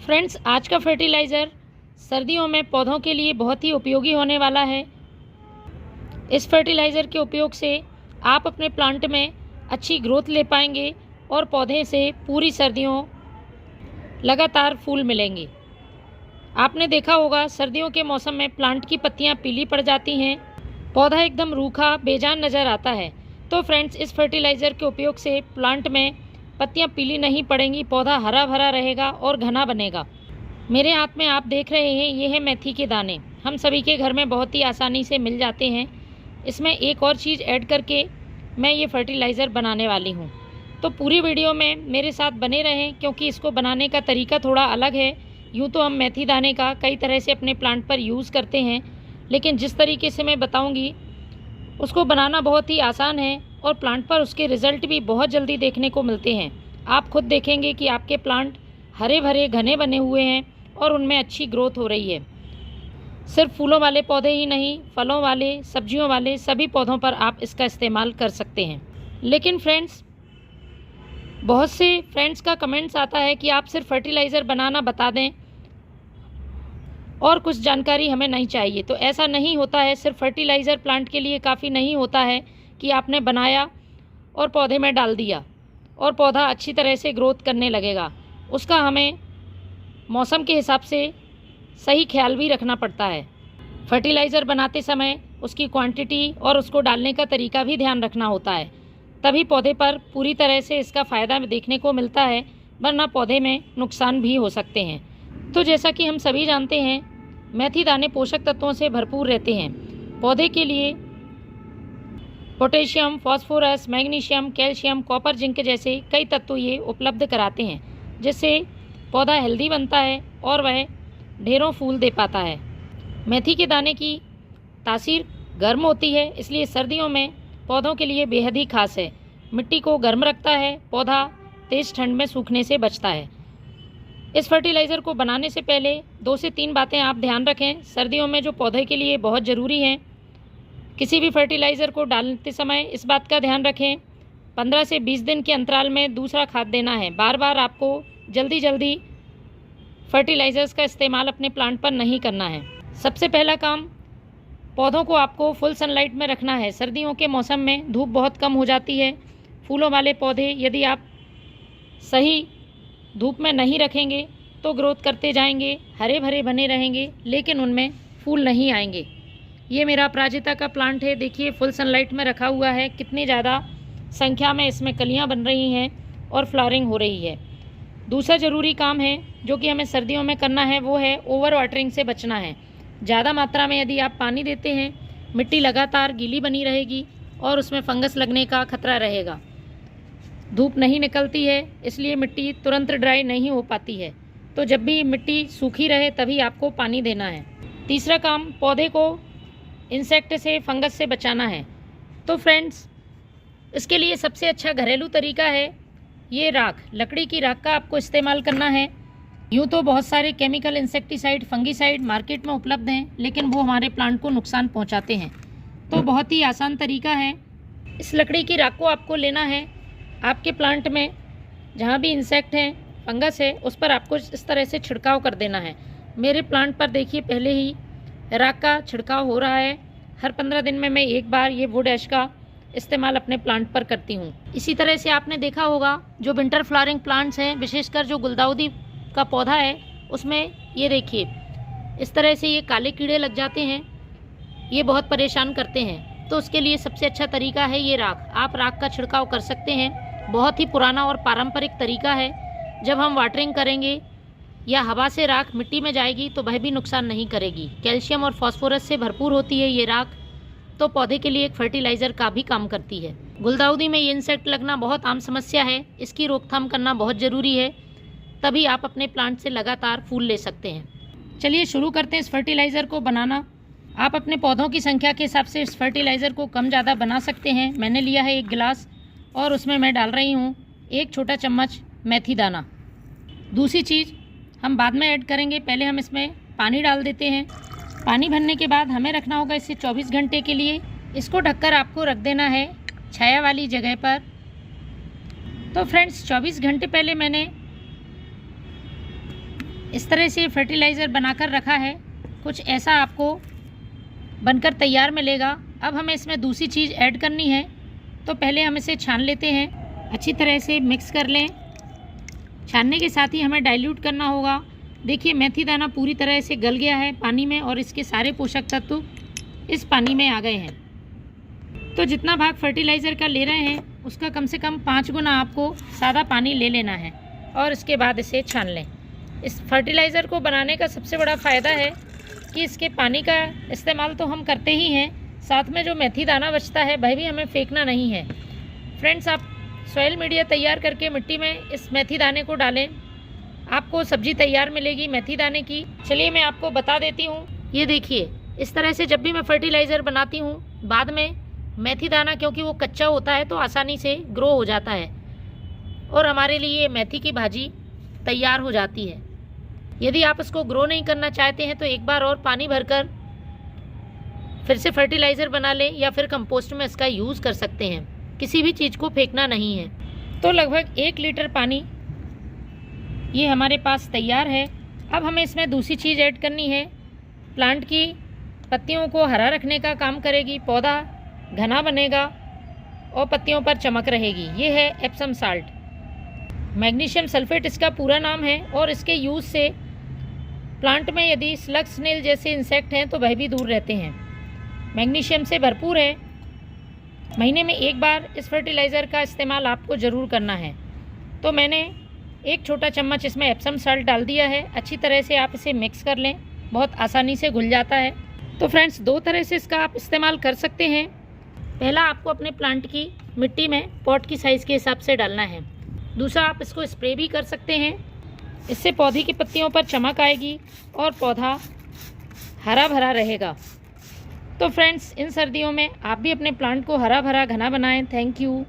Friends, आज का fertiliser सर्दियों में पौधों के लिए बहुत ही उपयोगी होने वाला है। इस फर्टिलाइज़र के उपयोग से आप अपने प्लांट में अच्छी ग्रोथ ले पाएंगे और पौधे से पूरी सर्दियों लगातार फूल मिलेंगे। आपने देखा होगा सर्दियों के मौसम में प्लांट की पत्तियां पीली पड़ जाती हैं, पौधा एकदम रूखा बेजान नज़र आता है। तो फ्रेंड्स, इस फर्टिलाइज़र के उपयोग से प्लांट में पत्तियां पीली नहीं पड़ेंगी, पौधा हरा भरा रहेगा और घना बनेगा। मेरे हाथ में आप देख रहे हैं, ये है मेथी के दाने। हम सभी के घर में बहुत ही आसानी से मिल जाते हैं। इसमें एक और चीज़ ऐड करके मैं ये फर्टिलाइज़र बनाने वाली हूँ, तो पूरी वीडियो में मेरे साथ बने रहें क्योंकि इसको बनाने का तरीका थोड़ा अलग है। यूँ तो हम मेथी दाने का कई तरह से अपने प्लांट पर यूज़ करते हैं, लेकिन जिस तरीके से मैं बताऊँगी उसको बनाना बहुत ही आसान है और प्लांट पर उसके रिज़ल्ट भी बहुत जल्दी देखने को मिलते हैं। आप खुद देखेंगे कि आपके प्लांट हरे भरे घने बने हुए हैं और उनमें अच्छी ग्रोथ हो रही है। सिर्फ फूलों वाले पौधे ही नहीं, फलों वाले, सब्जियों वाले सभी पौधों पर आप इसका इस्तेमाल कर सकते हैं। लेकिन फ्रेंड्स, बहुत से फ्रेंड्स का कमेंट्स आता है कि आप सिर्फ फर्टिलाइज़र बनाना बता दें और कुछ जानकारी हमें नहीं चाहिए। तो ऐसा नहीं होता है। सिर्फ फर्टिलाइज़र प्लांट के लिए काफ़ी नहीं होता है कि आपने बनाया और पौधे में डाल दिया और पौधा अच्छी तरह से ग्रोथ करने लगेगा। उसका हमें मौसम के हिसाब से सही ख्याल भी रखना पड़ता है। फर्टिलाइज़र बनाते समय उसकी क्वांटिटी और उसको डालने का तरीका भी ध्यान रखना होता है, तभी पौधे पर पूरी तरह से इसका फ़ायदा देखने को मिलता है, वरना पौधे में नुकसान भी हो सकते हैं। तो जैसा कि हम सभी जानते हैं, मेथी दाने पोषक तत्वों से भरपूर रहते हैं। पौधे के लिए potassium, phosphorus, magnesium, calcium, copper, zinc जैसे कई तत्व ये उपलब्ध कराते हैं, जिससे पौधा हेल्दी बनता है और वह ढेरों फूल दे पाता है। मेथी के दाने की तासीर गर्म होती है, इसलिए सर्दियों में पौधों के लिए बेहद ही खास है। मिट्टी को गर्म रखता है, पौधा तेज़ ठंड में सूखने से बचता है। इस फर्टिलाइज़र को बनाने से पहले 2 से 3 बातें आप ध्यान रखें, सर्दियों में जो पौधे के लिए बहुत ज़रूरी हैं। किसी भी फर्टिलाइज़र को डालते समय इस बात का ध्यान रखें, 15 से 20 दिन के अंतराल में दूसरा खाद देना है। बार बार आपको जल्दी फर्टिलाइज़र्स का इस्तेमाल अपने प्लांट पर नहीं करना है। सबसे पहला काम, पौधों को आपको फुल सनलाइट में रखना है। सर्दियों के मौसम में धूप बहुत कम हो जाती है। फूलों वाले पौधे यदि आप सही धूप में नहीं रखेंगे तो ग्रोथ करते जाएंगे, हरे भरे बने रहेंगे, लेकिन उनमें फूल नहीं आएंगे। ये मेरा अपराजिता का प्लांट है, देखिए फुल सनलाइट में रखा हुआ है, कितनी ज़्यादा संख्या में इसमें कलियां बन रही हैं और फ्लावरिंग हो रही है। दूसरा ज़रूरी काम है जो कि हमें सर्दियों में करना है, वो है ओवर वाटरिंग से बचना है। ज़्यादा मात्रा में यदि आप पानी देते हैं, मिट्टी लगातार गीली बनी रहेगी और उसमें फंगस लगने का खतरा रहेगा। धूप नहीं निकलती है, इसलिए मिट्टी तुरंत ड्राई नहीं हो पाती है। तो जब भी मिट्टी सूखी रहे तभी आपको पानी देना है। तीसरा काम, पौधे को इंसेक्ट से, फंगस से बचाना है। तो फ्रेंड्स, इसके लिए सबसे अच्छा घरेलू तरीका है ये राख, लकड़ी की राख का आपको इस्तेमाल करना है। यूँ तो बहुत सारे केमिकल इंसेक्टिसाइड, फंगिसाइड मार्केट में उपलब्ध हैं, लेकिन वो हमारे प्लांट को नुकसान पहुँचाते हैं। तो बहुत ही आसान तरीका है, इस लकड़ी की राख को आपको लेना है। आपके प्लांट में जहाँ भी इंसेक्ट हैं, फंगस है, उस पर आपको इस तरह से छिड़काव कर देना है। मेरे प्लांट पर देखिए पहले ही राख का छिड़काव हो रहा है। हर 15 दिन में मैं एक बार ये वुड ऐश का इस्तेमाल अपने प्लांट पर करती हूँ। इसी तरह से आपने देखा होगा जो विंटर फ्लावरिंग प्लांट्स हैं, विशेषकर जो गुलदाउदी का पौधा है, उसमें ये देखिए इस तरह से ये काले कीड़े लग जाते हैं, ये बहुत परेशान करते हैं। तो उसके लिए सबसे अच्छा तरीका है ये राख। आप राख का छिड़काव कर सकते हैं। बहुत ही पुराना और पारंपरिक तरीका है। जब हम वाटरिंग करेंगे या हवा से राख मिट्टी में जाएगी तो वह भी नुकसान नहीं करेगी। कैल्शियम और फास्फोरस से भरपूर होती है ये राख, तो पौधे के लिए एक फर्टिलाइज़र का भी काम करती है। गुलदाउदी में ये इंसेक्ट लगना बहुत आम समस्या है, इसकी रोकथाम करना बहुत ज़रूरी है, तभी आप अपने प्लांट से लगातार फूल ले सकते हैं। चलिए शुरू करते हैं इस फर्टिलाइज़र को बनाना। आप अपने पौधों की संख्या के हिसाब से इस फर्टिलाइज़र को कम ज़्यादा बना सकते हैं। मैंने लिया है 1 गिलास और उसमें मैं डाल रही हूँ 1 छोटा चम्मच मेथी दाना। दूसरी चीज़ हम बाद में ऐड करेंगे, पहले हम इसमें पानी डाल देते हैं। पानी भरने के बाद हमें रखना होगा इसे 24 घंटे के लिए। इसको ढककर आपको रख देना है छाया वाली जगह पर। तो फ्रेंड्स, 24 घंटे पहले मैंने इस तरह से फर्टिलाइज़र बनाकर रखा है, कुछ ऐसा आपको बनकर तैयार मिलेगा। अब हमें इसमें दूसरी चीज़ ऐड करनी है, तो पहले हम इसे छान लेते हैं। अच्छी तरह से मिक्स कर लें। छानने के साथ ही हमें डाइल्यूट करना होगा। देखिए मेथी दाना पूरी तरह से गल गया है पानी में और इसके सारे पोषक तत्व इस पानी में आ गए हैं। तो जितना भाग फर्टिलाइज़र का ले रहे हैं उसका कम से कम 5 गुना आपको सादा पानी ले लेना है और इसके बाद इसे छान लें। इस फर्टिलाइज़र को बनाने का सबसे बड़ा फ़ायदा है कि इसके पानी का इस्तेमाल तो हम करते ही हैं, साथ में जो मेथी दाना बचता है वह भी हमें फेंकना नहीं है। फ्रेंड्स, आप सॉइल मीडिया तैयार करके मिट्टी में इस मेथी दाने को डालें, आपको सब्जी तैयार मिलेगी मेथी दाने की। चलिए मैं आपको बता देती हूँ। ये देखिए, इस तरह से जब भी मैं फर्टिलाइज़र बनाती हूँ, बाद में मेथी दाना क्योंकि वो कच्चा होता है तो आसानी से ग्रो हो जाता है और हमारे लिए मेथी की भाजी तैयार हो जाती है। यदि आप इसको ग्रो नहीं करना चाहते हैं तो एक बार और पानी भरकर फिर से फर्टिलाइज़र बना लें या फिर कंपोस्ट में इसका यूज़ कर सकते हैं। किसी भी चीज़ को फेंकना नहीं है। तो लगभग 1 लीटर पानी ये हमारे पास तैयार है। अब हमें इसमें दूसरी चीज़ ऐड करनी है। प्लांट की पत्तियों को हरा रखने का काम करेगी, पौधा घना बनेगा और पत्तियों पर चमक रहेगी। ये है एप्सम साल्ट, मैग्नीशियम सल्फेट इसका पूरा नाम है और इसके यूज़ से प्लांट में यदि स्लग स्नेल जैसे इंसेक्ट हैं तो वह भी दूर रहते हैं। मैग्नीशियम से भरपूर है। महीने में एक बार इस फर्टिलाइज़र का इस्तेमाल आपको ज़रूर करना है। तो मैंने 1 छोटा चम्मच इसमें एप्सम साल्ट डाल दिया है। अच्छी तरह से आप इसे मिक्स कर लें, बहुत आसानी से घुल जाता है। तो फ्रेंड्स, 2 तरह से इसका आप इस्तेमाल कर सकते हैं। पहला, आपको अपने प्लांट की मिट्टी में पॉट की साइज़ के हिसाब से डालना है। दूसरा, आप इसको स्प्रे भी कर सकते हैं। इससे पौधे की पत्तियों पर चमक आएगी और पौधा हरा भरा रहेगा। तो फ्रेंड्स, इन सर्दियों में आप भी अपने प्लांट को हरा भरा घना बनाएं। Thank you.